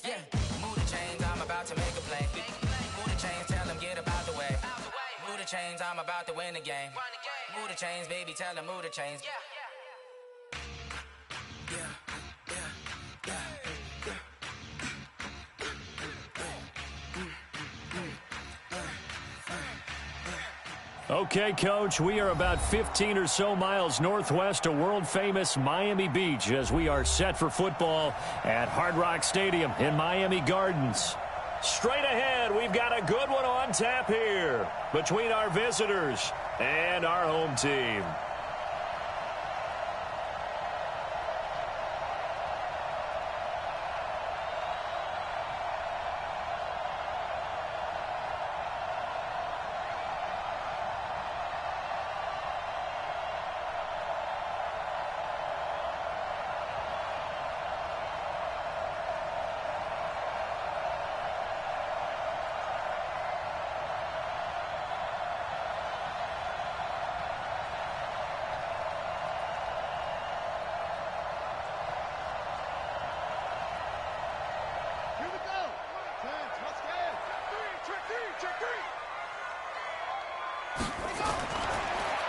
Yeah, move the chains, I'm about to make a play. Move the chains, tell them get about the way. Move the chains, I'm about to win the game. Move the chains, baby, tell them move the chains. Okay, Coach, we are about 15 or so miles northwest of world-famous Miami Beach as we are set for football at Hard Rock Stadium in Miami Gardens. Straight ahead, we've got a good one on tap here between our visitors and our home team.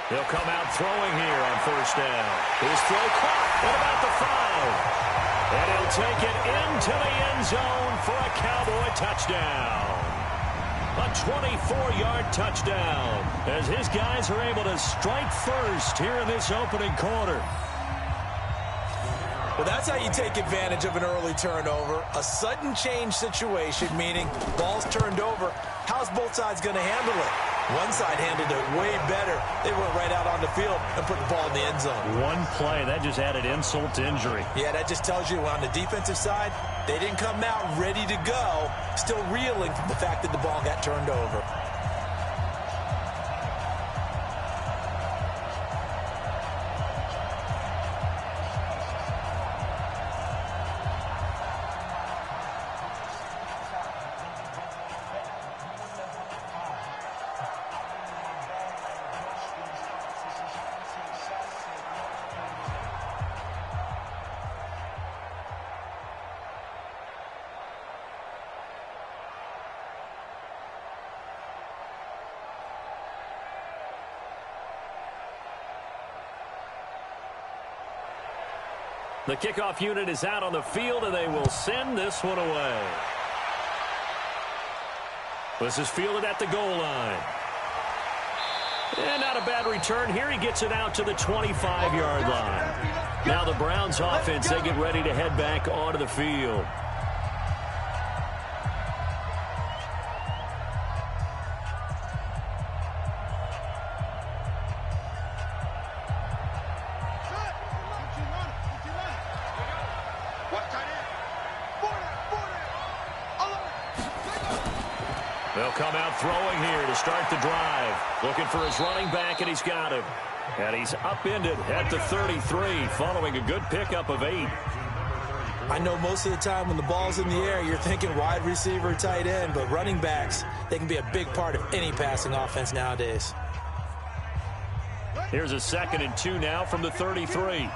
He'll come out throwing here on first down. His throw caught. What about the 5? And he'll take it into the end zone for a Cowboy touchdown. A 24-yard touchdown as his guys are able to strike first here in this opening quarter. Well, that's how you take advantage of an early turnover. A sudden change situation, meaning ball's turned over. How's both sides going to handle it? One side handled it way better. They went right out on the field and put the ball in the end zone. One play, that just added insult to injury. Yeah, that just tells you on the defensive side, they didn't come out ready to go, still reeling from the fact that the ball got turned over. The kickoff unit is out on the field, and they will send this one away. This is fielded at the goal line. And not a bad return here. He gets it out to the 25-yard line. Now the Browns offense, they get ready to head back onto the field. They'll come out throwing here to start the drive. Looking for his running back, and he's got him. And he's upended at the 33, following a good pickup of 8. I know most of the time when the ball's in the air, you're thinking wide receiver, tight end, but running backs, they can be a big part of any passing offense nowadays. Here's a 2nd and 2 now from the 33.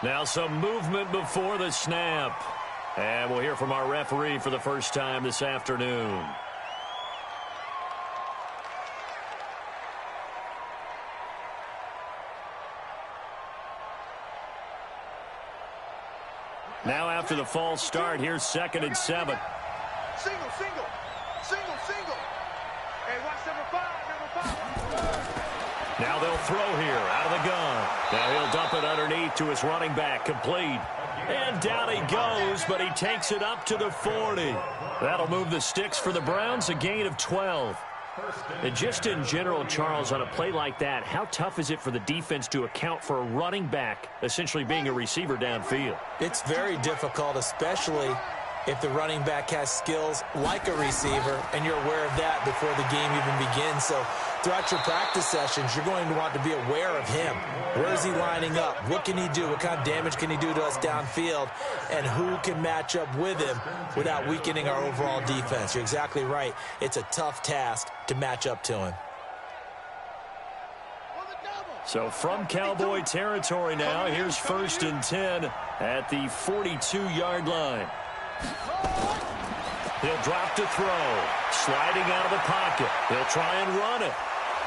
Now some movement before the snap. And we'll hear from our referee for the first time this afternoon. Now after the false start, here's 2nd and 7. Single. Hey, watch number 5. Now they'll throw here out of the gun. Now he'll dump it underneath to his running back, complete. And down he goes, but he takes it up to the 40. That'll move the sticks for the Browns, a gain of 12. And just in general, Charles, on a play like that, how tough is it for the defense to account for a running back essentially being a receiver downfield? It's very difficult, especially if the running back has skills like a receiver, and you're aware of that before the game even begins. So throughout your practice sessions, you're going to want to be aware of him. Where is he lining up? What can he do? What kind of damage can he do to us downfield? And who can match up with him without weakening our overall defense? You're exactly right. It's a tough task to match up to him. So from Cowboy territory now, here's 1st and 10 at the 42-yard line. He'll drop to throw. Sliding out of the pocket. He'll try and run it.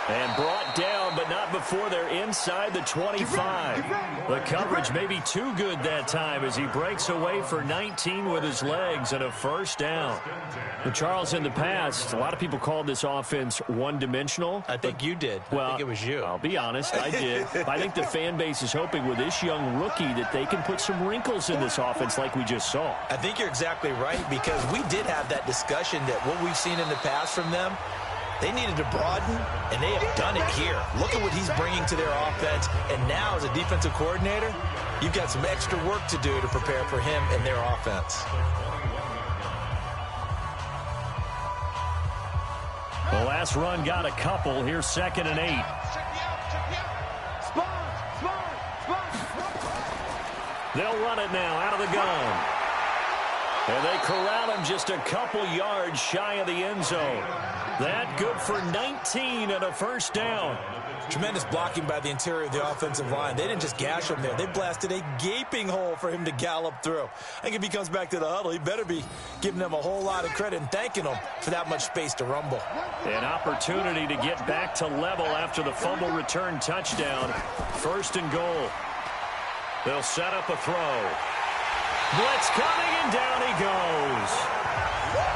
And brought down, but not before they're inside the 25. The coverage may be too good that time as he breaks away for 19 with his legs and a 1st down. But Charles, in the past, a lot of people called this offense one-dimensional. I think you did. Well, I think it was you. I'll be honest, I did. I think the fan base is hoping with this young rookie that they can put some wrinkles in this offense like we just saw. I think you're exactly right, because we did have that discussion that what we've seen in the past from them, they needed to broaden, and they have done it here. Look at what he's bringing to their offense. And now, as a defensive coordinator, you've got some extra work to do to prepare for him and their offense. The last run got a couple. Here's 2nd and 8. They'll run it now out of the gun. And they corral him just a couple yards shy of the end zone. That good for 19 and a 1st down. Tremendous blocking by the interior of the offensive line. They didn't just gash him there. They blasted a gaping hole for him to gallop through. I think if he comes back to the huddle, he better be giving them a whole lot of credit and thanking them for that much space to rumble. An opportunity to get back to level after the fumble return touchdown. 1st and goal. They'll set up a throw. Blitz coming, and down he goes.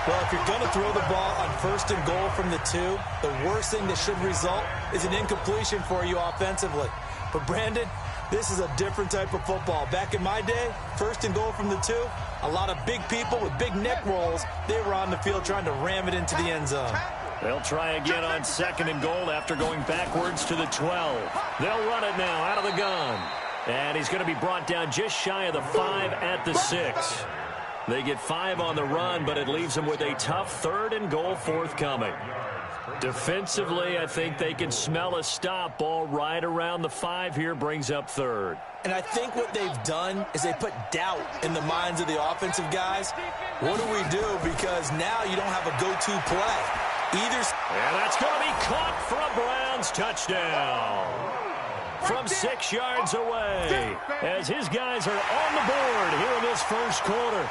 Well, if you're going to throw the ball on 1st and goal from the 2, the worst thing that should result is an incompletion for you offensively. But, Brandon, this is a different type of football. Back in my day, 1st and goal from the 2, a lot of big people with big neck rolls, they were on the field trying to ram it into the end zone. They'll try again on 2nd and goal after going backwards to the 12. They'll run it now out of the gun. And he's going to be brought down just shy of the 5 at the 6. They get 5 on the run, but it leaves them with a tough 3rd and goal forthcoming. Defensively, I think they can smell a stop. Ball right around the 5 here, brings up 3rd. And I think what they've done is they put doubt in the minds of the offensive guys. What do we do? Because now you don't have a go-to play. And that's going to be caught for a Browns touchdown. From 6 yards away, as his guys are on the board here in this 1st quarter.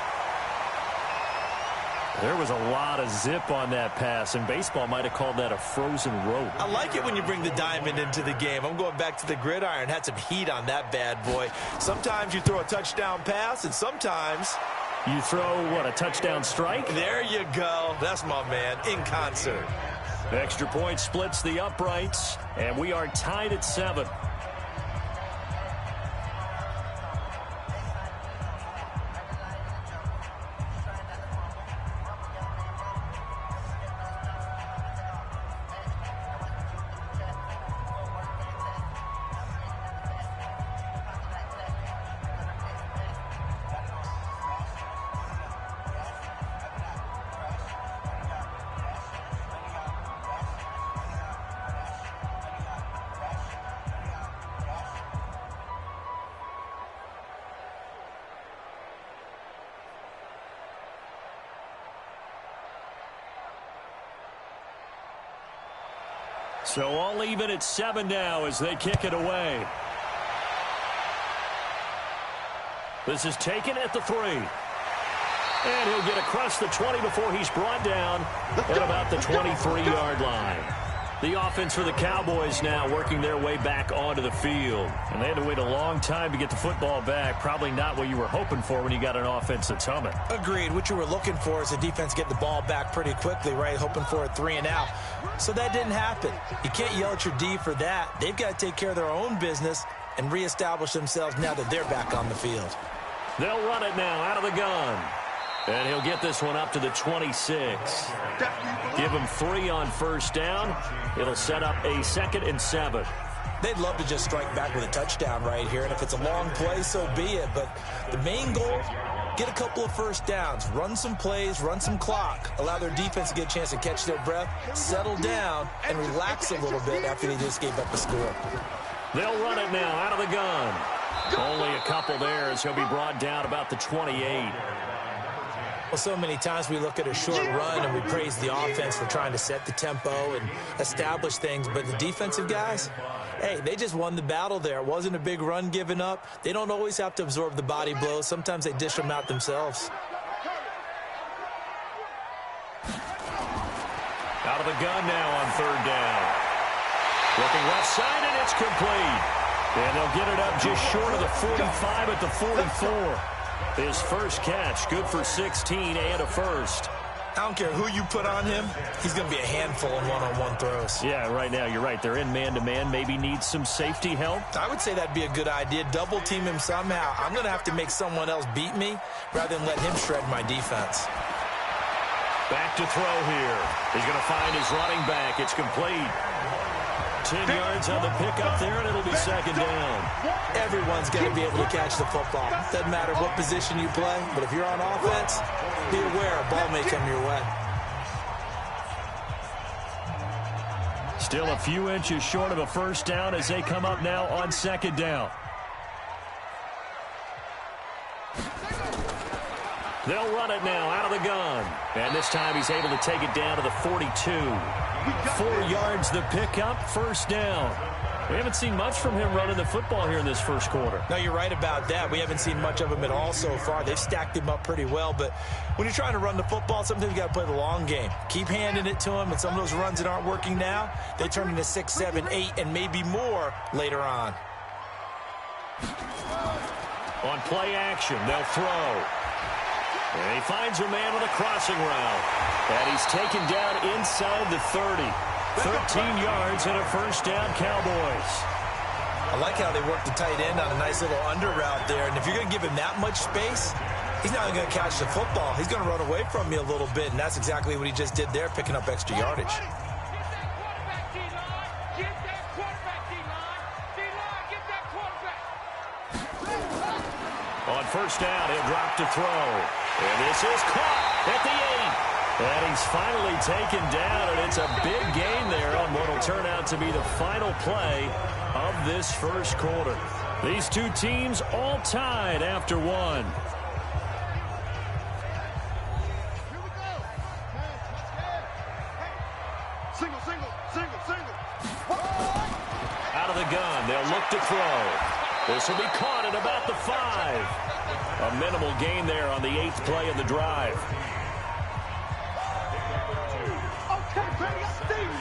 There was a lot of zip on that pass, and baseball might have called that a frozen rope. I like it when you bring the diamond into the game. I'm going back to the gridiron. Had some heat on that bad boy. Sometimes you throw a touchdown pass, and sometimes you throw, what, a touchdown strike? There you go. That's my man, in concert. Extra point splits the uprights, and we are tied at 7. So all even at 7 now as they kick it away. This is taken at the 3. And he'll get across the 20 before he's brought down at about the 23-yard line. The offense for the Cowboys now working their way back onto the field. And they had to wait a long time to get the football back. Probably not what you were hoping for when you got an offense that's humming. Agreed. What you were looking for is a defense get the ball back pretty quickly, right? Hoping for a 3 and out. So that didn't happen. You can't yell at your D for that. They've got to take care of their own business and reestablish themselves now that they're back on the field. They'll run it now out of the gun. And he'll get this one up to the 26. Give him 3 on 1st down. It'll set up a 2nd and 7. They'd love to just strike back with a touchdown right here. And if it's a long play, so be it. But the main goal, get a couple of 1st downs. Run some plays, run some clock. Allow their defense to get a chance to catch their breath, settle down, and relax a little bit after they just gave up the score. They'll run it now out of the gun. Only a couple there as he'll be brought down about the 28. Well, so many times we look at a short run and we praise the offense for trying to set the tempo and establish things, but the defensive guys, Hey, they just won the battle there. It wasn't a big run given up. They don't always have to absorb the body blows. Sometimes they dish them out themselves. Out of the gun now on 3rd down. Looking left side, and it's complete. And they'll get it up just short of the 45 at the 44. His first catch, good for 16 and a first. I don't care who you put on him, he's going to be a handful in one-on-one throws. Yeah, right now, you're right. They're in man-to-man. Maybe needs some safety help. I would say that'd be a good idea. Double team him somehow. I'm going to have to make someone else beat me rather than let him shred my defense. Back to throw here. He's going to find his running back. It's complete. 10 yards on the pickup there, and it'll be 2nd down. Everyone's going to be able to catch the football. Doesn't matter what position you play, but if you're on offense, be aware a ball may come your way. Still a few inches short of a first down as they come up now on 2nd down. They'll run it now out of the gun. And this time he's able to take it down to the 42. 4 yards the pickup, 1st down. We haven't seen much from him running the football here in this first quarter. No, you're right about that. We haven't seen much of him at all so far. They've stacked him up pretty well, but when you're trying to run the football, sometimes you got to play the long game. Keep handing it to him, and some of those runs that aren't working now, they turn into 6, 7, 8, and maybe more later on. On play action, they'll throw. And he finds a man on a crossing route. And he's taken down inside the 30. 13 yards and a 1st down, Cowboys. I like how they work the tight end on a nice little under route there. And if you're going to give him that much space, he's not going to catch the football. He's going to run away from you a little bit, and that's exactly what he just did there, picking up extra yardage. On 1st down, he'll drop to throw. And this is caught at the 8. And he's finally taken down, and it's a big gain there on what will turn out to be the final play of this first quarter. These two teams all tied after 1. Here we go. Single, single, single, single. Out of the gun, they'll look to throw. This will be caught at about the 5. A minimal gain there on the 8th play of the drive. Okay, ready up, Steve.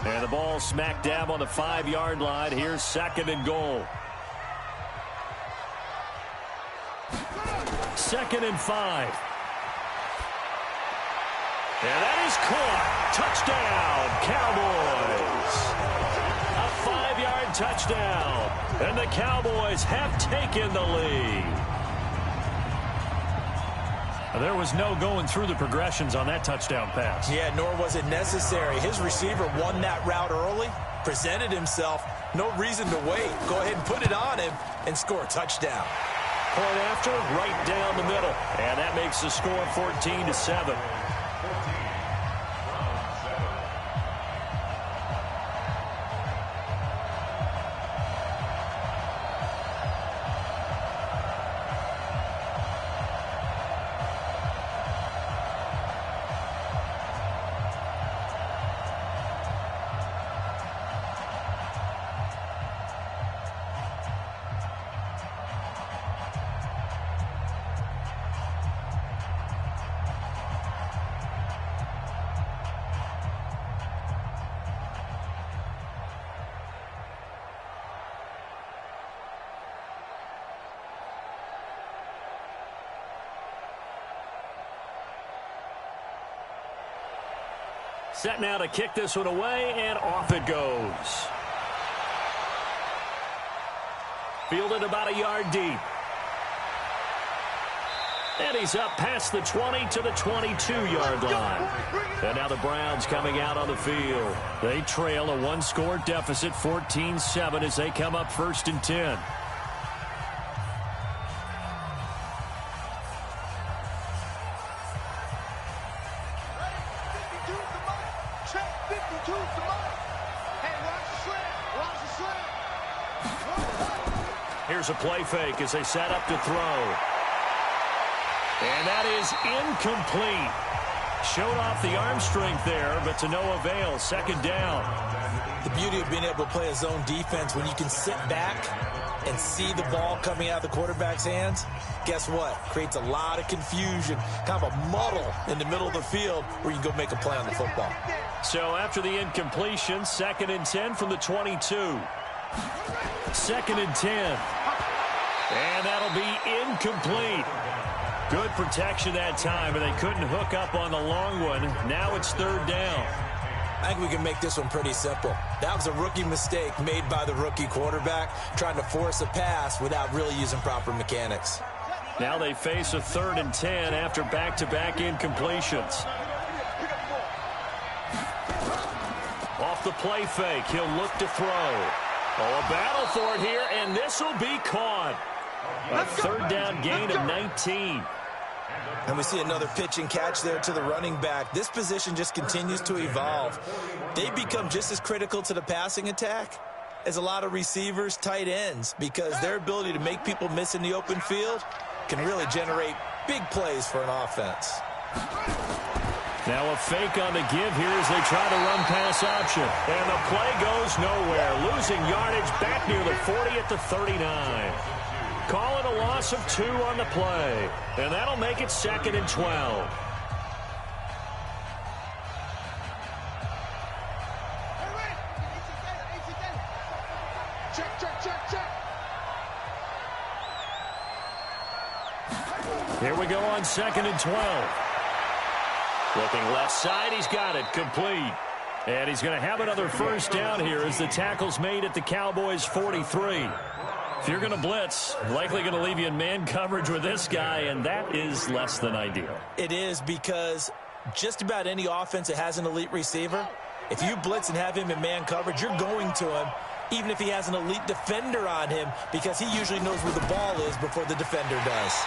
And the ball smack dab on the 5-yard line. Here's 2nd and goal. 2nd and 5. And that is caught. Touchdown, Cowboys. A 5-yard touchdown. And the Cowboys have taken the lead. There was no going through the progressions on that touchdown pass. Yeah, nor was it necessary. His receiver won that route early, presented himself. No reason to wait. Go ahead and put it on him and score a touchdown. Point after, right down the middle. And that makes the score 14-7. Set now to kick this one away, and off it goes. Fielded about a yard deep. And he's up past the 20 to the 22-yard line. And now the Browns coming out on the field. They trail a 1-score deficit, 14-7, as they come up 1st and 10. Here's a play fake as they set up to throw. And that is incomplete. Showed off the arm strength there, but to no avail. Second down. The beauty of being able to play a zone defense when you can sit back and see the ball coming out of the quarterback's hands, guess what? Creates a lot of confusion, kind of a muddle in the middle of the field where you can go make a play on the football. So after the incompletion, 2nd and 10 from the 22. 2nd and 10. And that'll be incomplete. Good protection that time, but they couldn't hook up on the long one. Now it's 3rd down. I think we can make this one pretty simple. That was a rookie mistake made by the rookie quarterback, trying to force a pass without really using proper mechanics. Now they face a 3rd and 10 after back-to-back incompletions. Off the play fake, he'll look to throw. Oh, a battle for it here, and this will be caught. A 3rd down gain of 19. And we see another pitch and catch there to the running back. This position just continues to evolve. They become just as critical to the passing attack as a lot of receivers, tight ends, because their ability to make people miss in the open field can really generate big plays for an offense. Now a fake on the give here as they try to run pass option. And the play goes nowhere. Losing yardage back near the 40 at the 39. Call it a loss of 2 on the play. And that'll make it 2nd and 12. Here we go on 2nd and 12. Looking left side, he's got it, complete. And he's going to have another 1st down here as the tackle's made at the Cowboys' 43. If you're going to blitz, likely going to leave you in man coverage with this guy, and that is less than ideal. It is, because just about any offense that has an elite receiver, if you blitz and have him in man coverage, you're going to him, even if he has an elite defender on him, because he usually knows where the ball is before the defender does.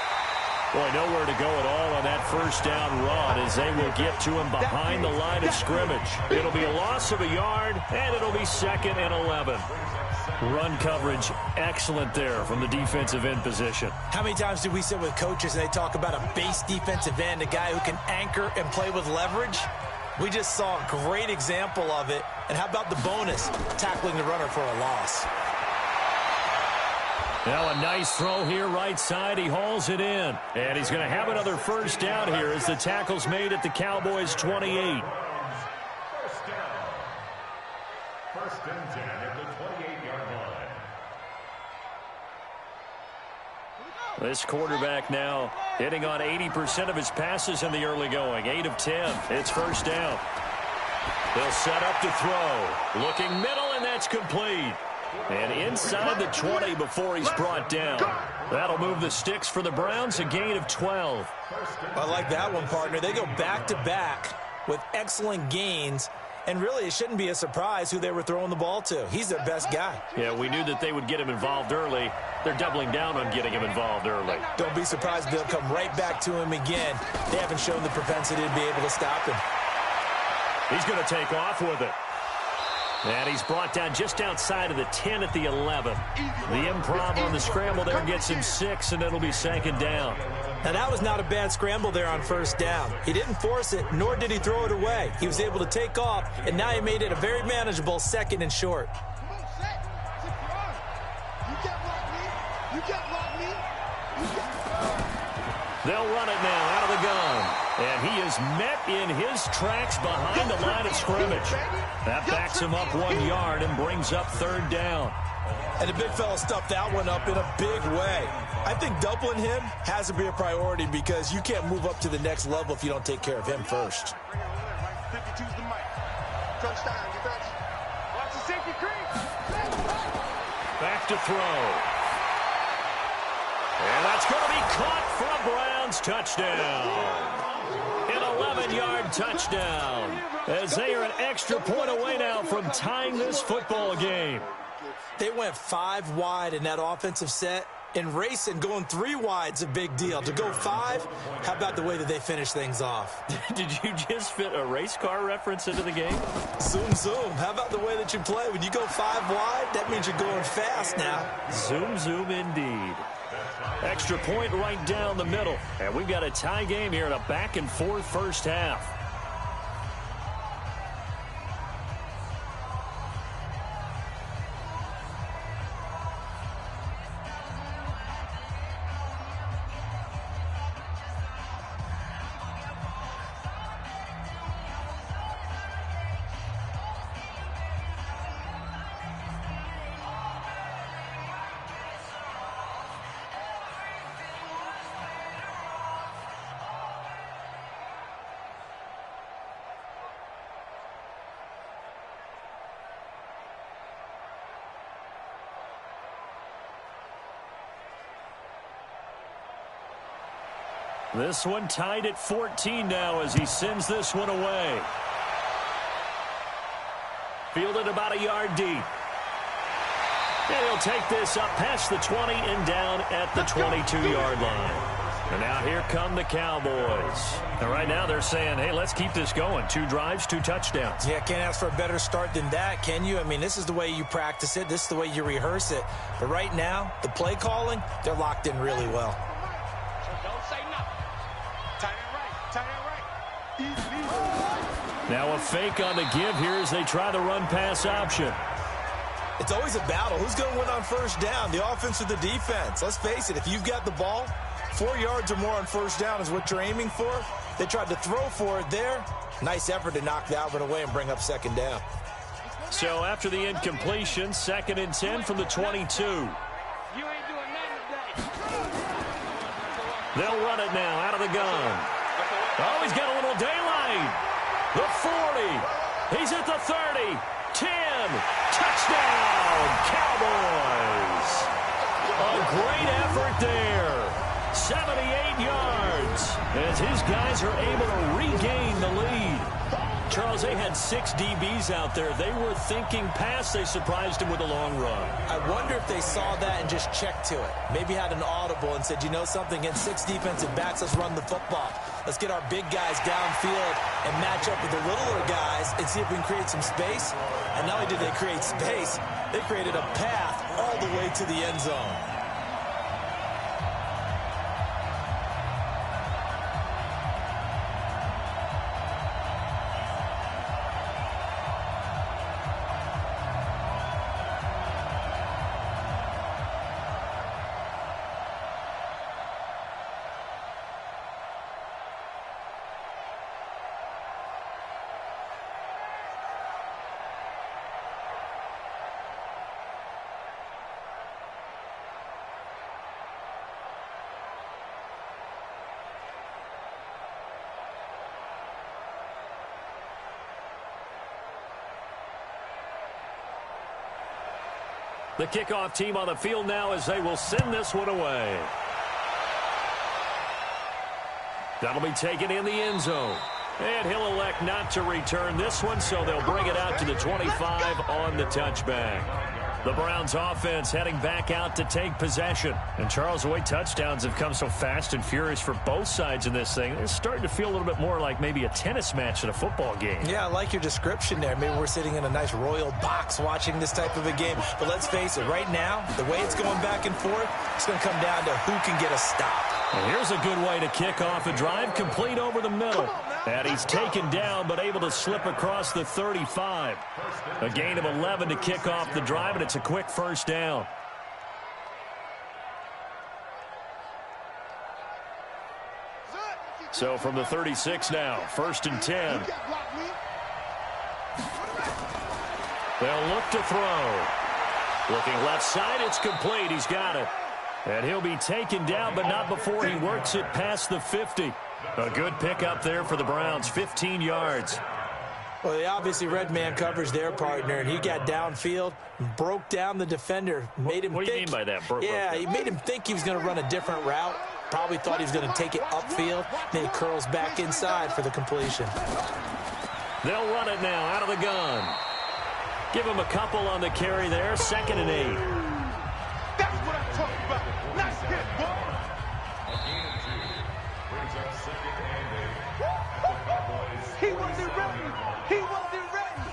Boy, nowhere to go at all on that 1st down run as they will get to him behind the line of scrimmage. It'll be a loss of a yard, and it'll be 2nd and 11. Run coverage excellent there from the defensive end position. How many times do we sit with coaches and they talk about a base defensive end, a guy who can anchor and play with leverage? We just saw a great example of it. And how about the bonus, tackling the runner for a loss? Now a nice throw here right side. He hauls it in. And he's going to have another 1st down here as the tackle's made at the Cowboys' 28. This quarterback now hitting on 80% of his passes in the early going. 8 of 10. It's 1st down. They'll set up to throw. Looking middle, and that's complete. And inside the 20 before he's brought down. That'll move the sticks for the Browns, a gain of 12. I like that one, partner. They go back-to-back with excellent gains. And really, it shouldn't be a surprise who they were throwing the ball to. He's their best guy. Yeah, we knew that they would get him involved early. They're doubling down on getting him involved early. Don't be surprised if they'll come right back to him again. They haven't shown the propensity to be able to stop him. He's going to take off with it. And he's brought down just outside of the 10 at the 11. The improv on the scramble there gets him 6, and it'll be 2nd down. Now, that was not a bad scramble there on 1st down. He didn't force it, nor did he throw it away. He was able to take off, and now he made it a very manageable 2nd and short. They'll run it now out of the gun. And he is met in his tracks behind the line of scrimmage. That backs him up 1 yard and brings up 3rd down. And the big fella stuffed that one up in a big way. I think doubling him has to be a priority because you can't move up to the next level if you don't take care of him first. 52's the mic. Touchdown, defense. Watch the safety creep. Back to throw. And that's going to be caught for a Browns touchdown. An 11-yard touchdown as they are an extra point away now from tying this football game. They went 5 wide in that offensive set, and racing going 3 wide's a big deal. To go 5, how about the way that they finish things off? Did you just fit a race car reference into the game? Zoom, zoom. How about the way that you play? When you go 5 wide, that means you're going fast now. Zoom, zoom indeed. Extra point right down the middle. And we've got a tie game here in a back-and-forth first half. This one tied at 14 now as he sends this one away. Fielded about a yard deep. And he'll take this up past the 20 and down at the 22-yard line. And now here come the Cowboys. And right now they're saying, hey, let's keep this going. 2 drives, 2 touchdowns. Yeah, can't ask for a better start than that, can you? I mean, this is the way you practice it. This is the way you rehearse it. But right now, the play calling, they're locked in really well. Don't say nothing. Tight end right. Now a fake on the give here as they try the run-pass option. It's always a battle. Who's going to win on first down, the offense or the defense? Let's face it, if you've got the ball, 4 yards or more on first down is what you're aiming for. They tried to throw for it there. Nice effort to knock that one away and bring up second down. So after the incompletion, 2nd and 10 from the 22. You ain't doing nothing today. They'll run it now out of the gun. Oh, he's got a little daylight. The 40. He's at the 30. 10. Touchdown, Cowboys. A great effort there. 78 yards as his guys are able to regain the lead. Charles, they had 6 DBs out there. They were thinking pass. They surprised him with a long run. I wonder if they saw that and just checked to it. Maybe had an audible and said, you know something, against 6 defensive backs, let's run the football. Let's get our big guys downfield and match up with the littler guys and see if we can create some space. And not only did they create space, they created a path all the way to the end zone. The kickoff team on the field now as they will send this one away. That'll be taken in the end zone. And he'll elect not to return this one, so they'll bring it out to the 25 on the touchback. The Browns offense heading back out to take possession. And Charles, the way touchdowns have come so fast and furious for both sides in this thing, it's starting to feel a little bit more like maybe a tennis match than a football game. Yeah, I like your description there. Maybe we're sitting in a nice royal box watching this type of a game. But let's face it, right now, the way it's going back and forth, it's going to come down to who can get a stop. And here's a good way to kick off a drive, complete over the middle. And he's taken down, but able to slip across the 35. A gain of 11 to kick off the drive, and it's a quick first down. So from the 36 now, 1st and 10. They'll look to throw. Looking left side, it's complete. He's got it. And he'll be taken down, but not before he works it past the 50. A good pickup there for the Browns, 15 yards. Well, they obviously read man coverage their partner, and he got downfield, broke down the defender, made him What do you mean by that? Yeah, he made him think he was going to run a different route. Probably thought he was going to take it upfield. Then he curls back inside for the completion. They'll run it now out of the gun. Give him a couple on the carry there, 2nd and 8. That's what I'm talking about. Nice hit, boy. He wasn't ready. He wasn't ready.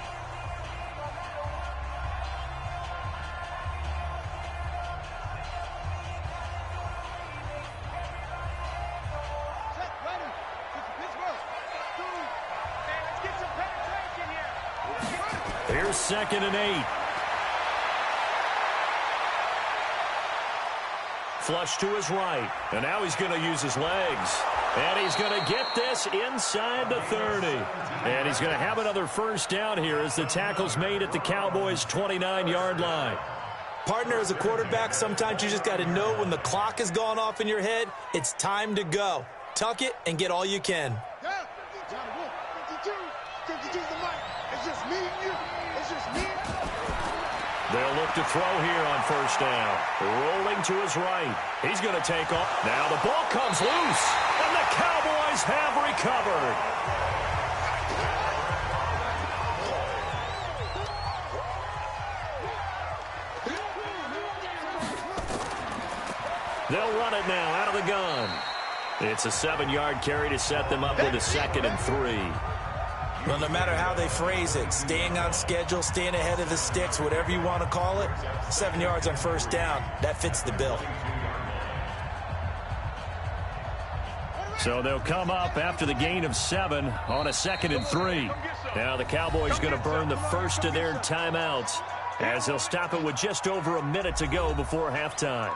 Check, ready. Pittsburgh. And let's get some penetration here. Here's 2nd and 8. Flush to his right. And now he's going to use his legs. And he's going to get this inside the 30. And he's going to have another first down here as the tackle's made at the Cowboys' 29-yard line. Partner, as a quarterback, sometimes you just got to know when the clock has gone off in your head, it's time to go. Tuck it and get all you can. Yeah, Johnny Wolf, 52. 52's the mic. It's just me and you. It's just me and you. They'll look to throw here on first down. Rolling to his right. He's going to take off. Now the ball comes loose, and the Cowboys have recovered. They'll run it now out of the gun. It's a 7-yard carry to set them up with a 2nd and 3. Well, no matter how they phrase it, staying on schedule, staying ahead of the sticks, whatever you want to call it, 7 yards on first down, that fits the bill. So they'll come up after the gain of 7 on a 2nd and 3. Now the Cowboys going to burn the first of their timeouts as they'll stop it with just over a minute to go before halftime.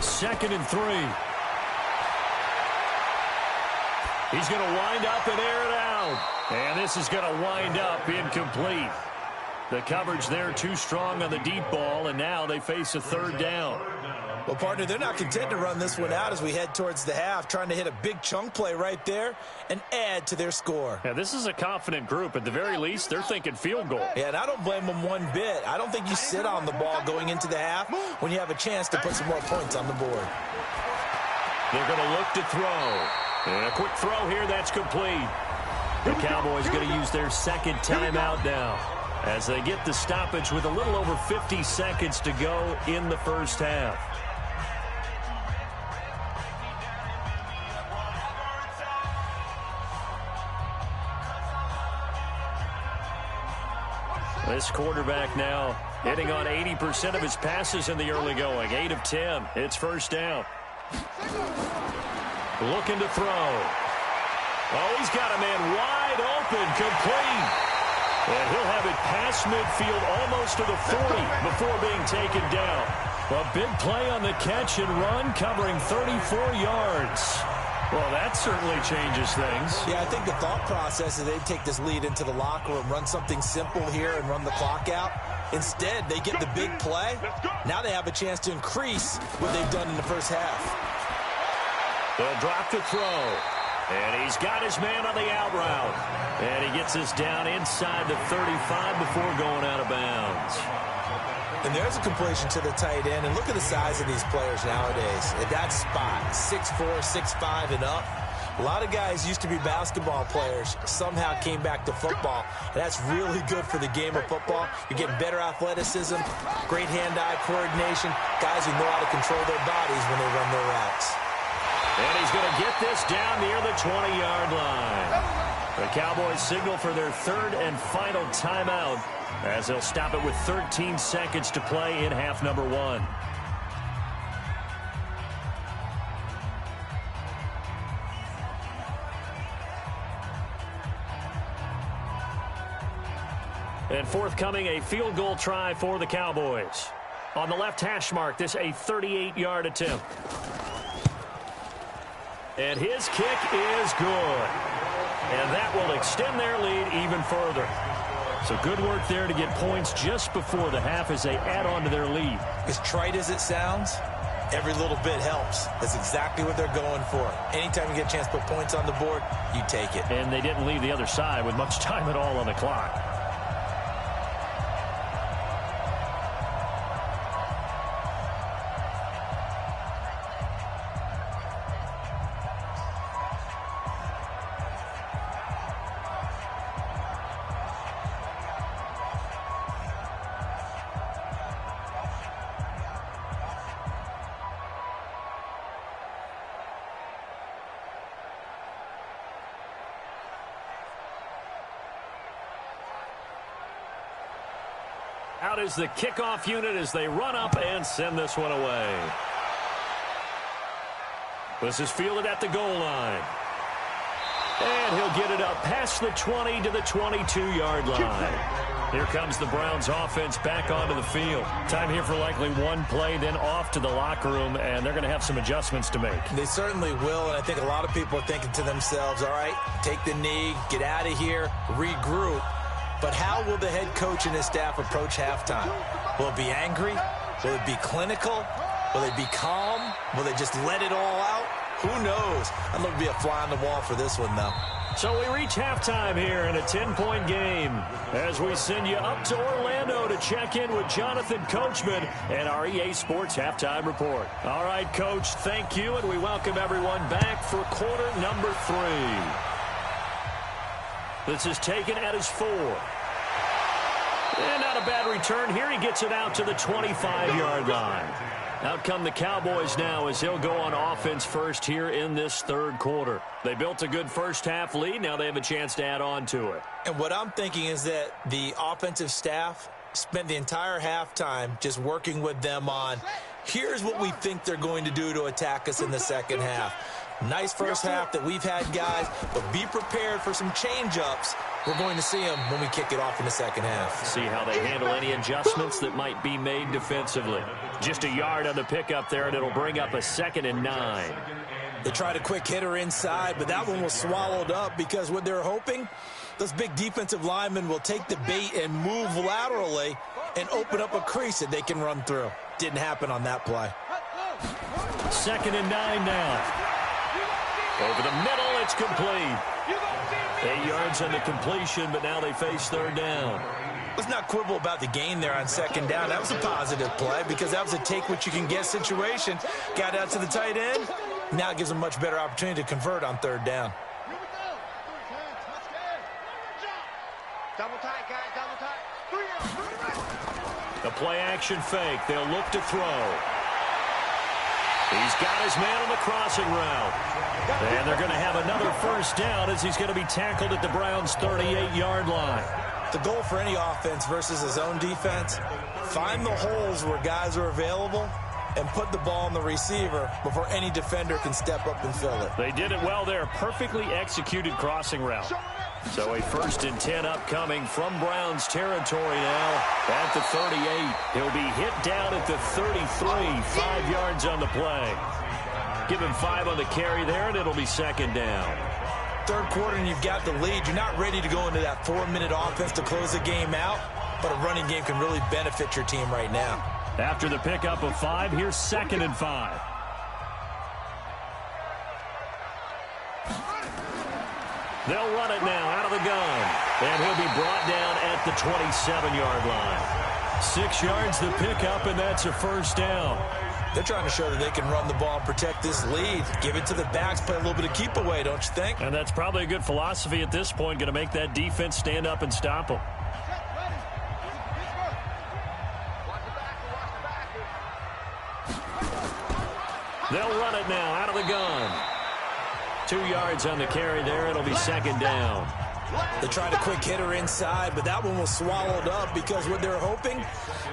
Second and 3. He's going to wind up and air it out. And this is going to wind up incomplete. The coverage there too strong on the deep ball, and now they face a 3rd down. Well, partner, they're not content to run this one out as we head towards the half, trying to hit a big chunk play right there and add to their score. Yeah, this is a confident group. At the very least, they're thinking field goal. Yeah, and I don't blame them one bit. I don't think you sit on the ball going into the half when you have a chance to put some more points on the board. They're going to look to throw. And a quick throw here, that's complete. The Cowboys going to use their 2nd timeout now as they get the stoppage with a little over 50 seconds to go in the first half. This quarterback now hitting on 80% of his passes in the early going. 8 of 10. It's first down. Looking to throw. Oh, he's got a man wide open, complete. And he'll have it past midfield almost to the 40 before being taken down. A big play on the catch and run, covering 34 yards. Well, that certainly changes things. Yeah, I think the thought process is they'd take this lead into the locker room, run something simple here and run the clock out. Instead, they get the big play. Now they have a chance to increase what they've done in the first half. They'll drop to throw. And he's got his man on the out route. And he gets us down inside the 35 before going out of bounds. And there's a completion to the tight end. And look at the size of these players nowadays. At that spot, 6'4", 6'5", and up. A lot of guys used to be basketball players, somehow came back to football. And that's really good for the game of football. You're getting better athleticism, great hand-eye coordination, guys who know how to control their bodies when they run their routes. And he's going to get this down near the 20-yard line. The Cowboys signal for their 3rd and final timeout as they'll stop it with 13 seconds to play in half number 1. And forthcoming, a field goal try for the Cowboys. On the left hash mark, this a 38-yard attempt. And his kick is good. And that will extend their lead even further. So good work there to get points just before the half as they add on to their lead. As trite as it sounds, every little bit helps. That's exactly what they're going for. Anytime you get a chance to put points on the board, you take it. And they didn't leave the other side with much time at all on the clock. Out is the kickoff unit as they run up and send this one away. This is fielded at the goal line. And he'll get it up past the 20 to the 22-yard line. Here comes the Browns offense back onto the field. Time here for likely one play, then off to the locker room, and they're going to have some adjustments to make. They certainly will, and I think a lot of people are thinking to themselves, all right, take the knee, get out of here, regroup. But how will the head coach and his staff approach halftime? Will it be angry? Will it be clinical? Will they be calm? Will they just let it all out? Who knows? I'd love to be a fly on the wall for this one, though. So we reach halftime here in a 10-point game as we send you up to Orlando to check in with Jonathan Coachman and our EA Sports Halftime Report. All right, Coach, thank you, and we welcome everyone back for quarter number 3. This is taken at his 4. And not a bad return here. He gets it out to the 25-yard line. Out come the Cowboys now as he'll go on offense first here in this third quarter. They built a good first-half lead. Now they have a chance to add on to it. And what I'm thinking is that the offensive staff spent the entire halftime just working with them on, here's what we think they're going to do to attack us in the second half. Nice first half that we've had, guys, but be prepared for some change-ups. We're going to see them when we kick it off in the second half. See how they handle any adjustments that might be made defensively. Just a yard on the pickup there, and it'll bring up a 2nd and 9. They tried a quick hitter inside, but that one was swallowed up because what they're hoping, those big defensive linemen will take the bait and move laterally and open up a crease that they can run through. Didn't happen on that play. 2nd and 9 now. Over the middle, it's complete. 8 yards on the completion, but now they face third down. Let's not quibble about the gain there on second down. That was a positive play because that was a take-what-you-can-get situation. Got out to the tight end. Now it gives them a much better opportunity to convert on third down. Double tight, guys, double tight. 3 A play-action fake. They'll look to throw. He's got his man on the crossing route. And they're going to have another first down as he's going to be tackled at the Browns' 38-yard line. The goal for any offense versus his own defense, find the holes where guys are available and put the ball on the receiver before any defender can step up and fill it. They did it well there. Perfectly executed crossing route. So a 1st and 10 upcoming from Browns territory now at the 38. He'll be hit down at the 33, 5 yards on the play. Give him 5 on the carry there, and it'll be 2nd down. Third quarter, and you've got the lead. You're not ready to go into that 4-minute offense to close the game out, but a running game can really benefit your team right now. After the pickup of 5, here's 2nd and 5. They'll run it now out of the gun. And he'll be brought down at the 27-yard line. 6 yards the pickup, and that's a first down. They're trying to show that they can run the ball and protect this lead. Give it to the backs, play a little bit of keep away, don't you think? And that's probably a good philosophy at this point, going to make that defense stand up and stop them. They'll run it now out of the gun. 2 yards on the carry there. It'll be 2nd down. They tried a quick hitter inside, but that one was swallowed up because what they're hoping,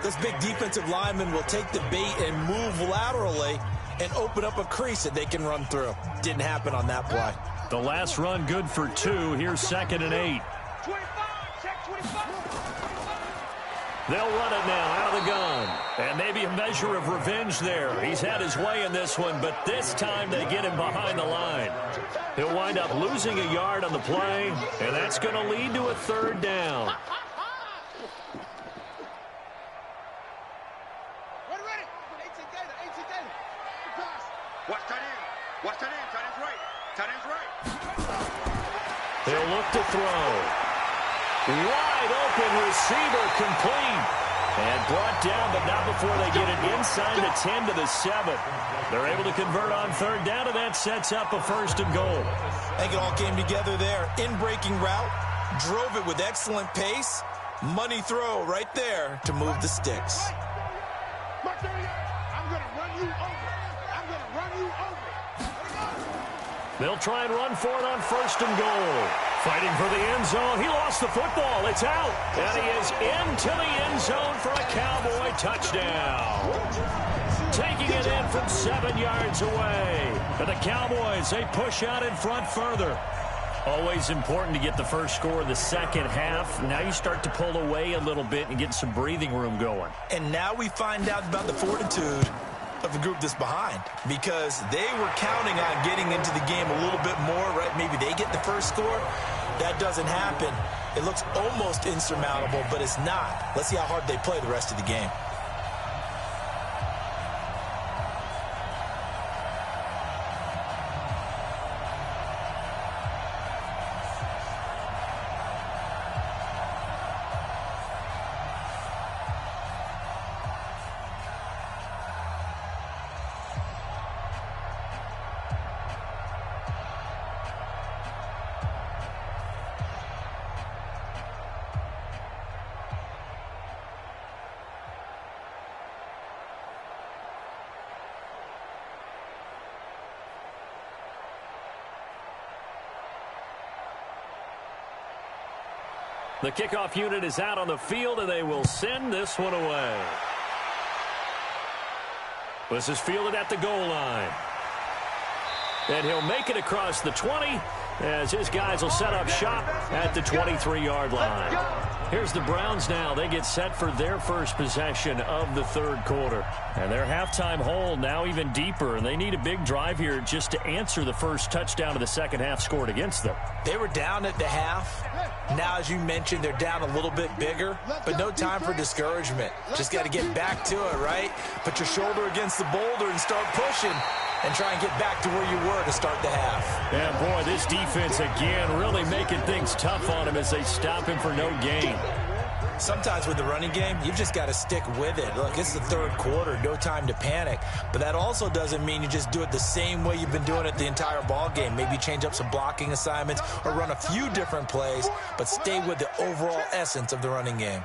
those big defensive linemen will take the bait and move laterally and open up a crease that they can run through. Didn't happen on that play. The last run good for 2. Here's 2nd and 8. 25, check 25. They'll run it now out of the gun. And maybe a measure of revenge there. He's had his way in this one, but this time they get him behind the line. He'll wind up losing a yard on the play, and that's going to lead to a 3rd down. Ready. 18 Gator. Pass. Watch tight end. Watch tight end. Tight end's right. Tight end's right. They'll look to throw. Wide open receiver complete. And brought down, but not before they get it inside the 10 to the 7. They're able to convert on 3rd down, and that sets up a 1st and goal. I think it all came together there. In-breaking route, drove it with excellent pace. Money throw right there to move the sticks. Mark 38. I'm going to run you over. I'm going to run you over. They'll try and run for it on 1st and goal. Fighting for the end zone. He lost the football. It's out. And he is into the end zone for a Cowboy touchdown. Taking it in from 7 yards away. And the Cowboys, they push out in front further. Always important to get the first score of the second half. Now you start to pull away a little bit and get some breathing room going. And now we find out about the fortitude of a group that's behind, because they were counting on getting into the game a little bit more, right? Maybe they get the first score. That doesn't happen. It looks almost insurmountable, but it's not. Let's see how hard they play the rest of the game. The kickoff unit is out on the field, and they will send this one away. This is fielded at the goal line. And he'll make it across the 20 as his guys will set up shop at the 23-yard line. Here's the Browns now. They get set for their first possession of the third quarter. And their halftime hole now even deeper, and they need a big drive here just to answer the first touchdown of the second half scored against them. They were down at the half. Now, as you mentioned, they're down a little bit bigger, but no time for discouragement. Just got to get back to it, right? Put your shoulder against the boulder and start pushing and try and get back to where you were to start the half. And, boy, this defense, again, really making things tough on him as they stop him for no gain. Sometimes with the running game, you've just got to stick with it. Look, it's the third quarter, no time to panic. But that also doesn't mean you just do it the same way you've been doing it the entire ball game. Maybe change up some blocking assignments or run a few different plays, but stay with the overall essence of the running game.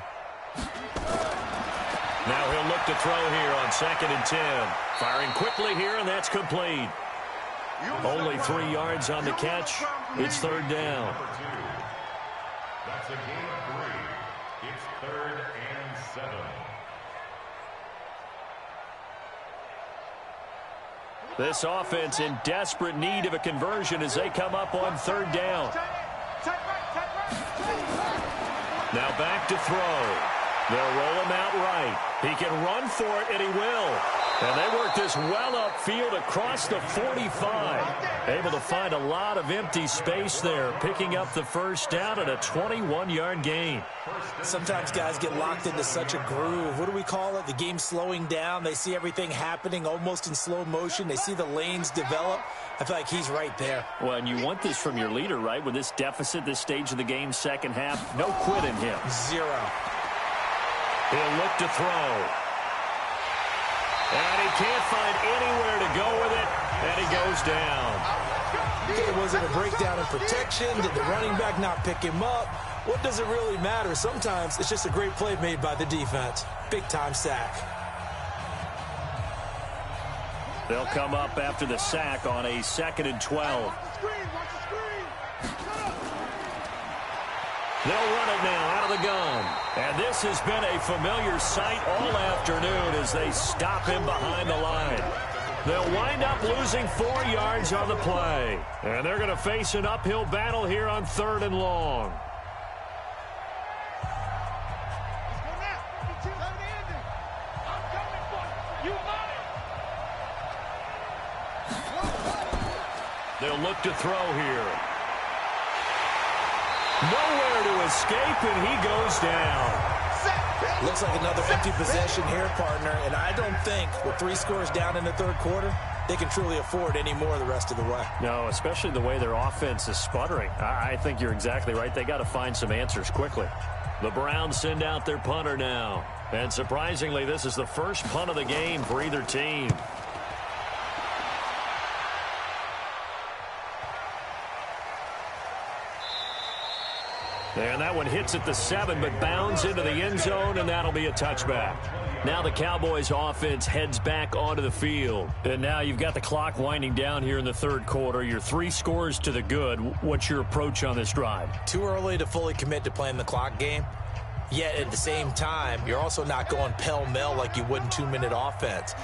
Now he'll look to throw here on 2nd and 10. Firing quickly here, and that's complete. Only 3 yards on the catch. It's third down. That's a gain of 3. It's 3rd and 7. This offense in desperate need of a conversion as they come up on third down. Now back to throw. They'll roll him out right. He can run for it, and he will. And they work this well upfield across the 45. Able to find a lot of empty space there, picking up the first down and a 21-yard gain. Sometimes guys get locked into such a groove. What do we call it? The game's slowing down. They see everything happening almost in slow motion. They see the lanes develop. I feel like he's right there. Well, and you want this from your leader, right? With this deficit, this stage of the game, second half, no quit in him. 0. He'll look to throw. And he can't find anywhere to go with it, and he goes down. Was it a breakdown in protection? Did the running back not pick him up? What does it really matter? Sometimes it's just a great play made by the defense. Big-time sack. They'll come up after the sack on a 2nd and 12. They'll run it now out of the gun. And this has been a familiar sight all afternoon as they stop him behind the line. They'll wind up losing 4 yards on the play. And they're going to face an uphill battle here on 3rd and long. They'll look to throw here. Nowhere to escape, and he goes down. Looks like another empty possession here, partner. And I don't think with 3 scores down in the third quarter, they can truly afford any more the rest of the way. No, especially the way their offense is sputtering. I think you're exactly right. They got to find some answers quickly. The Browns send out their punter now. And surprisingly, this is the first punt of the game for either team. And that one hits at the 7, but bounds into the end zone, and that'll be a touchback. Now the Cowboys offense heads back onto the field. And now you've got the clock winding down here in the third quarter. You're 3 scores to the good. What's your approach on this drive? Too early to fully commit to playing the clock game. Yet at the same time, you're also not going pell-mell like you would in 2-minute offense.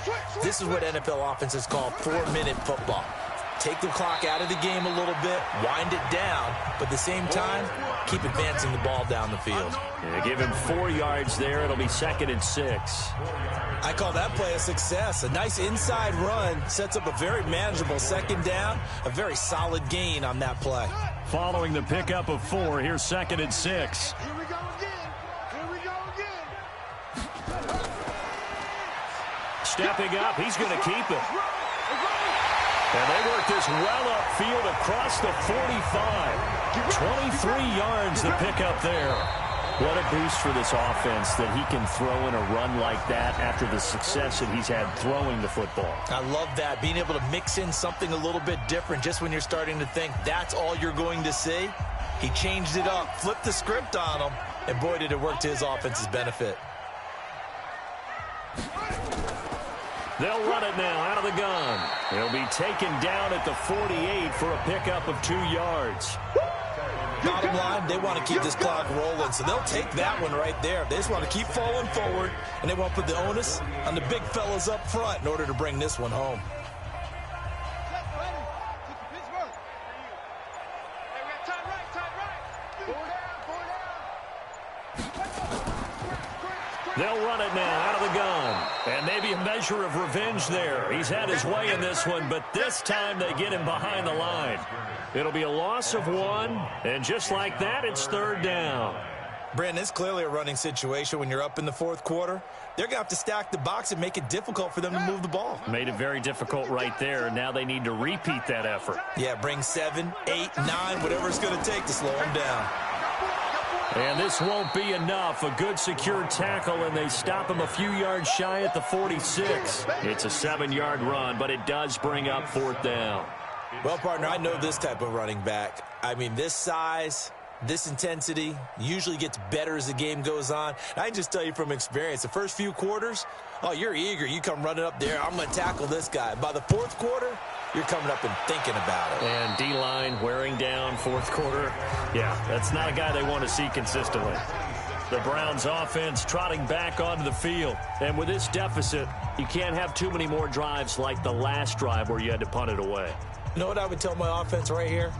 This is what NFL offenses call 4-minute football. take the clock out of the game a little bit, wind it down, but at the same time, keep advancing the ball down the field. Yeah, give him 4 yards there. It'll be 2nd and 6. I call that play a success. A nice inside run sets up a very manageable 2nd down, a very solid gain on that play. Following the pickup of 4, here's 2nd and 6. Here we go again. Here we go again. Stepping up, he's going to keep it. And they work this well upfield across the 45. 23 yards to pick up there. What a boost for this offense that he can throw in a run like that after the success that he's had throwing the football. I love that, being able to mix in something a little bit different just when you're starting to think that's all you're going to see. He changed it up, flipped the script on him, and boy, did it work to his offense's benefit. They'll run it now out of the gun. He'll be taken down at the 48 for a pickup of 2 yards. Bottom line, they want to keep this clock rolling, so they'll take that one right there. They just want to keep falling forward, and they want to put the onus on the big fellas up front in order to bring this one home. They'll run it now out of the gun. And maybe a measure of revenge there. He's had his way in this one, but this time they get him behind the line. It'll be a loss of 1, and just like that, it's 3rd down. Brandon, it's clearly a running situation when you're up in the 4th quarter. They're going to have to stack the box and make it difficult for them to move the ball. Made it very difficult right there. Now they need to repeat that effort. Yeah, bring 7, 8, 9, whatever it's going to take to slow them down. And this won't be enough. A good secured tackle, and they stop him a few yards shy at the 46. It's a 7-yard run, but it does bring up 4th down. Well, partner, I know this type of running back. I mean, this size, this intensity usually gets better as the game goes on. And I can just tell you from experience, the first few quarters, oh, you're eager. You come running up there, I'm going to tackle this guy. By the 4th quarter, you're coming up and thinking about it. And D-line wearing down 4th quarter. Yeah, that's not a guy they want to see consistently. The Browns offense trotting back onto the field. And with this deficit, you can't have too many more drives like the last drive where you had to punt it away. You know what I would tell my offense right here?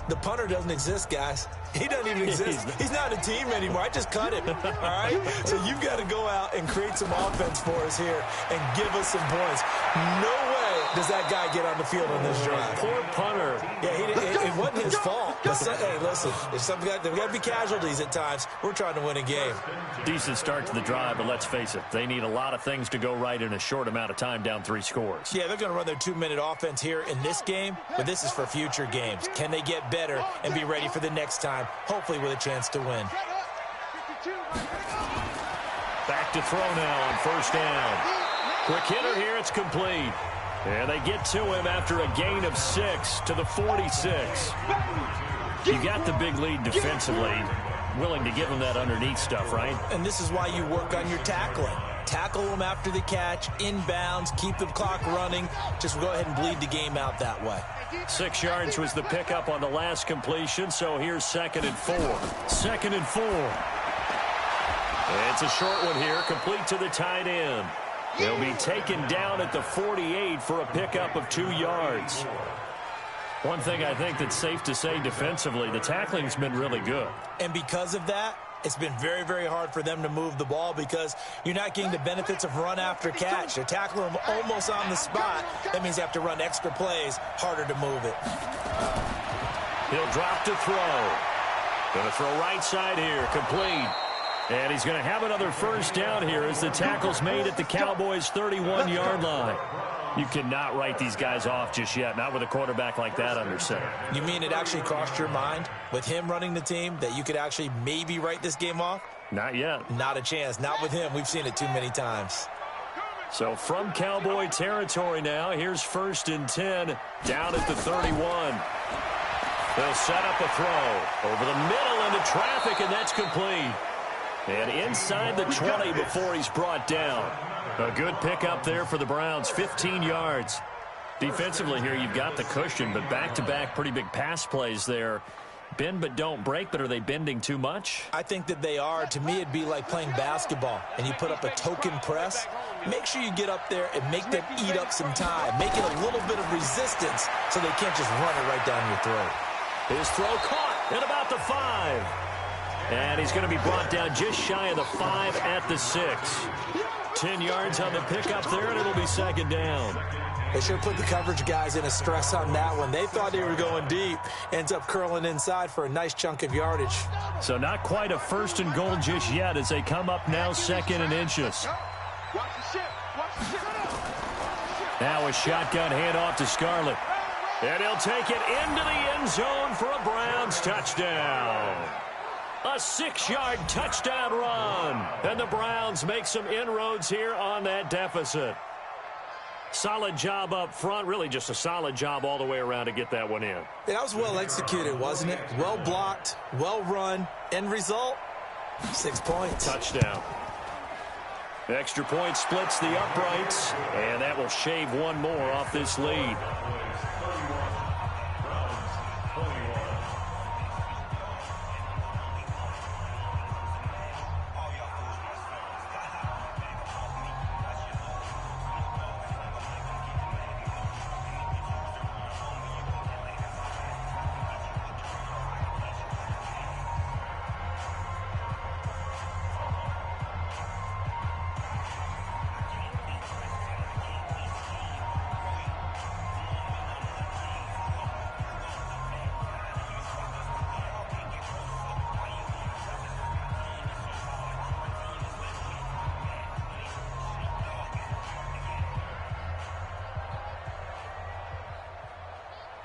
The punter doesn't exist, guys. He doesn't even exist. He's not a team anymore. I just cut him, all right? So you've got to go out and create some offense for us here and give us some points. No way does that guy get on the field on this drive. Poor punter. Yeah, it wasn't his fault. But hey, listen, there's got to be casualties at times. We're trying to win a game. Decent start to the drive, but let's face it, they need a lot of things to go right in a short amount of time, down 3 scores. Yeah, they're going to run their 2-minute offense here in this game, but this is for future games. Can they get better and be ready for the next time, hopefully with a chance to win? Back to throw now on 1st down. Quick hitter here, it's complete. And they get to him after a gain of 6 to the 46. You got the big lead defensively. Willing to give him that underneath stuff, right? And this is why you work on your tackling. Tackle them after the catch, inbounds, keep the clock running. Just go ahead and bleed the game out that way. 6 yards was the pickup on the last completion, so here's 2nd and 4. 2nd and 4. It's a short one here, complete to the tight end. He'll be taken down at the 48 for a pickup of 2 yards. One thing I think that's safe to say defensively, the tackling's been really good. And because of that, it's been very, very hard for them to move the ball because you're not getting the benefits of run after catch. They're tackling them almost on the spot. That means you have to run extra plays, harder to move it. He'll drop to throw. Going to throw right side here, complete. And he's going to have another 1st down here as the tackle's made at the Cowboys' 31-yard line. You cannot write these guys off just yet, not with a quarterback like that under center. You mean it actually crossed your mind with him running the team that you could actually maybe write this game off? Not yet. Not a chance. Not with him. We've seen it too many times. So from Cowboy territory now, here's 1st and 10 down at the 31. They'll set up a throw over the middle into traffic, and that's complete. And inside the 20 before he's brought down. A good pickup there for the Browns, 15 yards. Defensively here, you've got the cushion, but back-to-back pretty big pass plays there. bend but don't break, but are they bending too much? I think that they are. To me, it'd be like playing basketball, and you put up a token press. Make sure you get up there and make them eat up some time. Make it a little bit of resistance so they can't just run it right down your throat. His throw caught at about the 5. And he's going to be brought down just shy of the 5 at the 6. 10 yards on the pickup there, and it'll be second down. They sure put the coverage guys in a stress on that one. They thought they were going deep. Ends up curling inside for a nice chunk of yardage. So not quite a first and goal just yet as they come up now second and inches. Now a shotgun handoff to Scarlett. And he'll take it into the end zone for a Browns touchdown. A 6-yard touchdown run. And the Browns make some inroads here on that deficit. Solid job up front, really just a solid job all the way around to get that one in. That was well executed, wasn't it? Well blocked, well run. End result, 6 points. Touchdown. Extra point splits the uprights, and that will shave one more off this lead.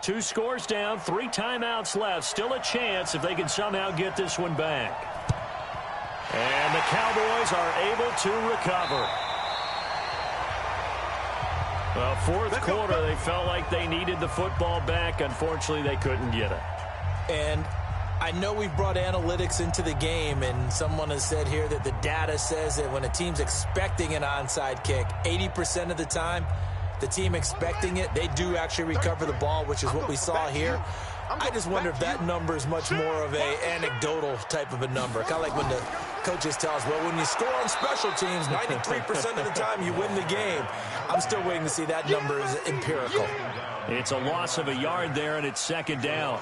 Two scores down, 3 timeouts left. Still a chance if they can somehow get this one back. And the Cowboys are able to recover. Well, fourth quarter, they felt like they needed the football back. Unfortunately, they couldn't get it. And I know we've brought analytics into the game, and someone has said here that the data says that when a team's expecting an onside kick, 80% of the time, the team expecting it, they do actually recover the ball, which is what we saw here. I just wonder if that number is much more of a anecdotal type of a number. Kind of like when the coaches tell us, well, when you score on special teams, 93% of the time you win the game. I'm still waiting to see that number is empirical. It's a loss of a yard there, and it's second down.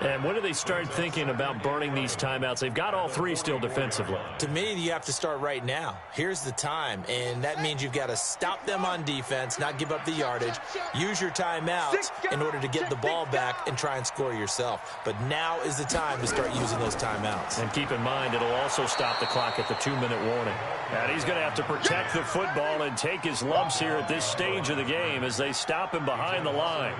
And when do they start thinking about burning these timeouts? They've got all 3 still defensively. To me, you have to start right now. Here's the time, and that means you've got to stop them on defense, not give up the yardage, use your timeouts in order to get the ball back and try and score yourself. But now is the time to start using those timeouts. And keep in mind, it'll also stop the clock at the 2-minute warning. And he's going to have to protect the football and take his lumps here at this stage of the game as they stop him behind the line.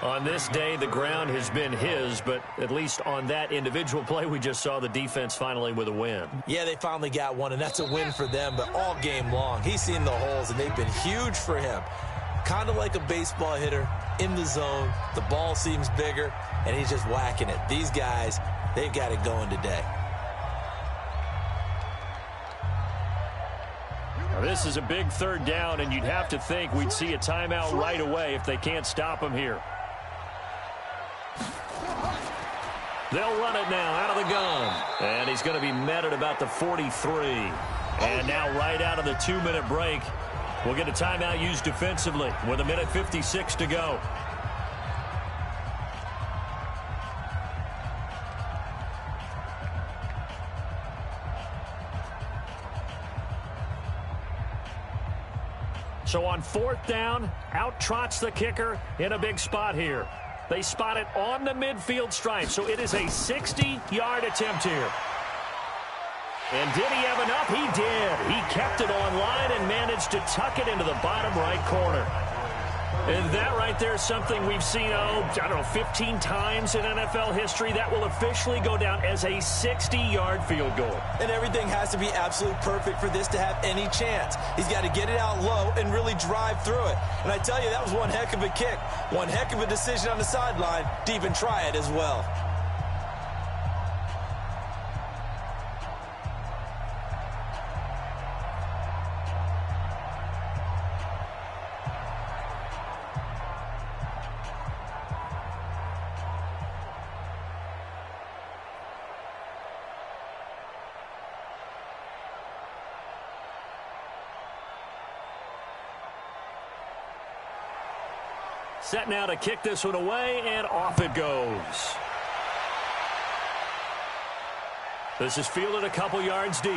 On this day, the ground has been his, but at least on that individual play, we just saw the defense finally with a win. Yeah, they finally got one, and that's a win for them, but all game long, he's seen the holes, and they've been huge for him. Kind of like a baseball hitter in the zone. The ball seems bigger, and he's just whacking it. These guys, they've got it going today. Now, this is a big third down, and you'd have to think we'd see a timeout right away if they can't stop him here. They'll run it now out of the gun. And he's going to be met at about the 43. And now right out of the 2-minute break, we'll get a timeout used defensively with 1:56 to go. So on 4th down, out trots the kicker in a big spot here. They spot it on the midfield stripe, so it is a 60-yard attempt here. And did he have enough? He did. He kept it on line and managed to tuck it into the bottom right corner. And that right there is something we've seen, 15 times in NFL history. That will officially go down as a 60-yard field goal. And everything has to be absolutely perfect for this to have any chance. He's got to get it out low and really drive through it. And I tell you, that was one heck of a kick. One heck of a decision on the sideline to even try it as well. Set now to kick this one away, and off it goes. This is fielded a couple yards deep.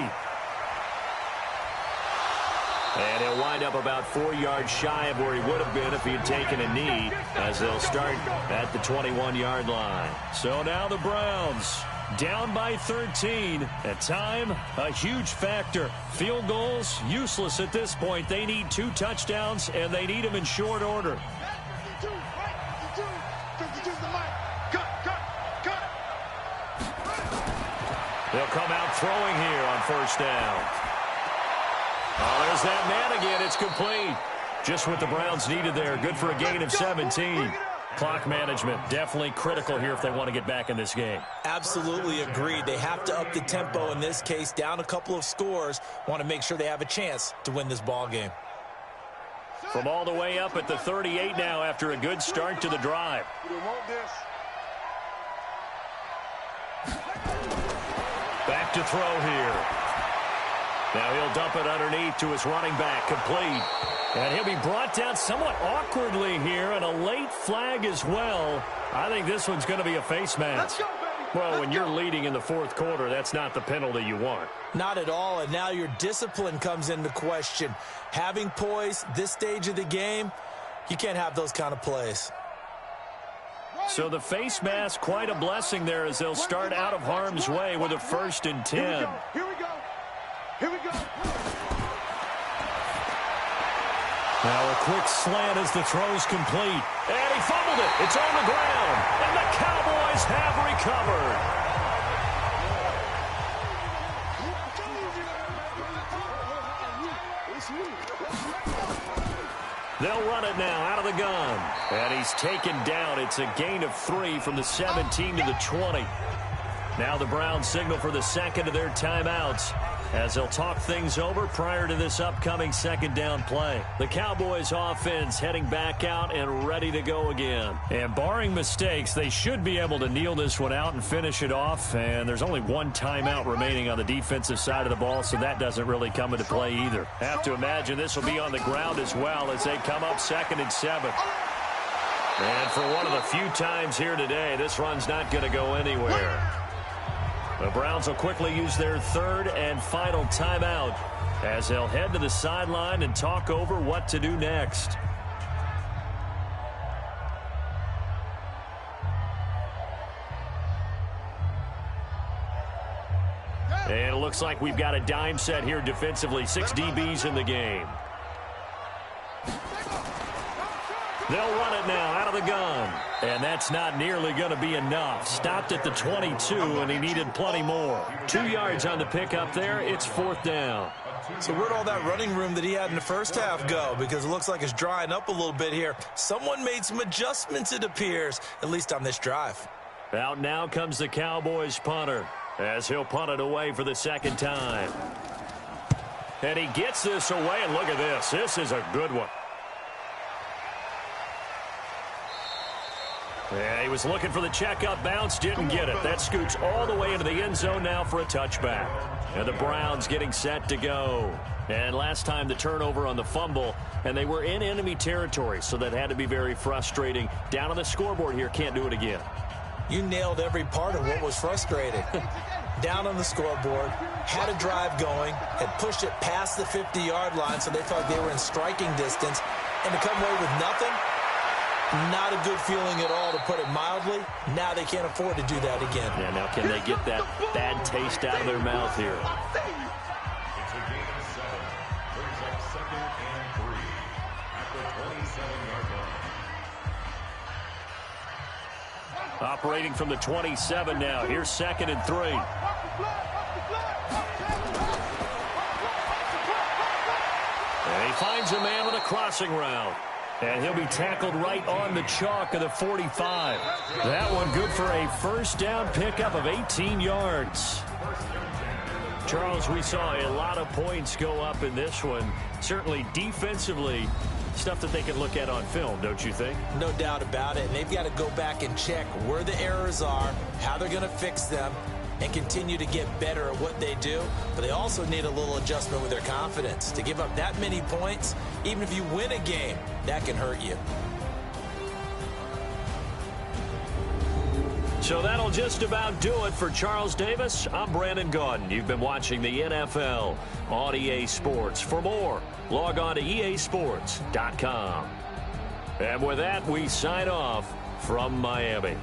And he'll wind up about 4 yards shy of where he would have been if he had taken a knee, as they'll start at the 21-yard line. So now the Browns down by 13. At time, a huge factor. Field goals, useless at this point. They need 2 touchdowns, and they need them in short order. 52's the mic. Cut. They'll come out throwing here on first down. Oh, there's that man again. It's complete. Just what the Browns needed there. Good for a gain of 17. Clock management definitely critical here if they want to get back in this game. Absolutely agreed. They have to up the tempo in this case. Down a couple of scores. Want to make sure they have a chance to win this ball game. From all the way up at the 38 now after a good start to the drive. Back to throw here. Now he'll dump it underneath to his running back, complete. And he'll be brought down somewhat awkwardly here, and a late flag as well. I think this one's going to be a face mask. Well, when you're leading in the fourth quarter, that's not the penalty you want. Not at all, and now your discipline comes into question. Having poise this stage of the game, you can't have those kind of plays. So the face mask, quite a blessing there as they'll start out of harm's way with a 1st and 10. Here we go. Now a quick slant as the throw's complete. And he fumbled it. It's on the ground. And the Cowboys have recovered. They'll run it now out of the gun. And he's taken down. It's a gain of 3 from the 17 to the 20. Now the Browns signal for the second of their timeouts as they'll talk things over prior to this upcoming second down play. The Cowboys offense heading back out and ready to go again. And barring mistakes, they should be able to kneel this one out and finish it off. And there's only 1 timeout remaining on the defensive side of the ball, so that doesn't really come into play either. Have to imagine this will be on the ground as well as they come up 2nd and 7. And for one of the few times here today, this run's not going to go anywhere. The Browns will quickly use their 3rd and final timeout as they'll head to the sideline and talk over what to do next. And it looks like we've got a dime set here defensively. 6 DBs in the game. They'll run it now out of the gun. And that's not nearly going to be enough. Stopped at the 22, and he needed plenty more. 2 yards on the pickup there. It's 4th down. So where'd all that running room that he had in the first half go? Because it looks like it's drying up a little bit here. Someone made some adjustments, it appears, at least on this drive. Out now comes the Cowboys punter as he'll punt it away for the 2nd time. And he gets this away, and look at this. This is a good one. Yeah, he was looking for the checkup bounce, didn't get it. That scoots all the way into the end zone now for a touchback. And the Browns getting set to go. And last time the turnover on the fumble, and they were in enemy territory, so that had to be very frustrating. Down on the scoreboard here, can't do it again. You nailed every part of what was frustrating. Down on the scoreboard, had a drive going, had pushed it past the 50-yard line, so they thought they were in striking distance, and to come away with nothing, not a good feeling at all, to put it mildly. Now they can't afford to do that again. Yeah, now can they get that bad taste out of their mouth here? It's a gain of 7. Brings up 2nd and 3 at the 27-yard line. Operating from the 27 now. Here's 2nd and 3. And he finds a man with a crossing route. And he'll be tackled right on the chalk of the 45. That one good for a 1st down pickup of 18 yards. Charles, we saw a lot of points go up in this one. Certainly defensively, stuff that they can look at on film, don't you think? No doubt about it. And they've got to go back and check where the errors are, how they're going to fix them, and continue to get better at what they do. But they also need a little adjustment with their confidence. To give up that many points, even if you win a game, that can hurt you. So that'll just about do it for Charles Davis. I'm Brandon Gaudin. You've been watching the NFL on EA Sports. For more, log on to easports.com. And with that, we sign off from Miami.